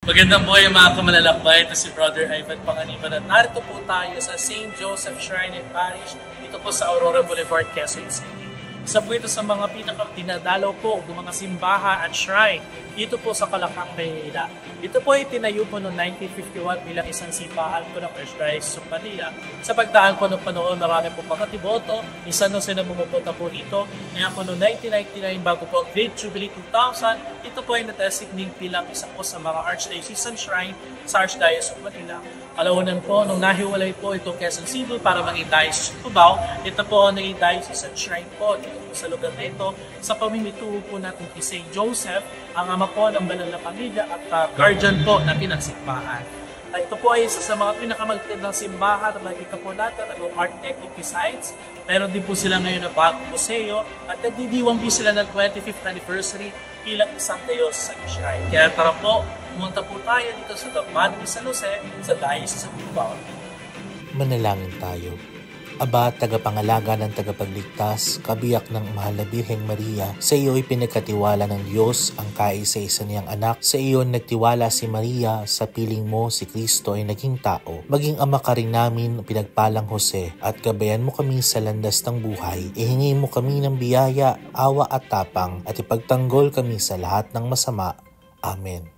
Magandang buhay mga kamalalakbay. Ito si Brother Ivan Panganiban at narito po tayo sa St. Joseph Shrine and Parish dito po sa Aurora Boulevard, Quezon City. Isa po ito sa mga pinaka-dinadalaw po ng mga simbahan at shrine dito po sa Calacang, Maynila. Ito po ay tinayo po noong 1951 bilang isang simbahan po ng Archdiocese of Manila. Sa pagdaan po ng panahon, marami po mga tiboto, minsan nung sila bumupunta po dito. Kaya po noong 1999 bago po ang Great Jubilee 2000, ito po ay na-designate bilang isa po sa mga Archdiocesan shrine sa Archdiocese of Manila. Kalaunan po, nung nahiwalay po itong Quezon City para maging Diocese of Cubao, ito po ang naging Diocesan shrine po dito po sa lugar na ito. Sa pamimituho po natin kay St. Joseph, ang ama po ng banal na pamilya at guardian po na pinagsimbahan. Ito po ay isa sa mga pinakamagandang simbahan na makikita po natin ang Art Technique Sites. Meron din po sila ngayon na bagong museo at nagdidiwang din sila ng 25th anniversary bilang isang Diyos sa shrine. Kaya tara po, pumunta po tayo dito sa Dagmán ni San Jose sa Diocese of Cubao. Manalangin tayo. Aba, tagapangalaga ng tagapagligtas, kabiyak ng Mahal na Birheng Maria, sa iyo ipinagkatiwala ng Diyos ang kaisa-isa niyang anak. Sa iyo nagtiwala si Maria, sa piling mo si Kristo ay naging tao. Maging ama ka rin namin, pinagpalang Jose, at gabayan mo kami sa landas ng buhay. Ihingi mo kami ng biyaya, awa at tapang, at ipagtanggol kami sa lahat ng masama. Amen.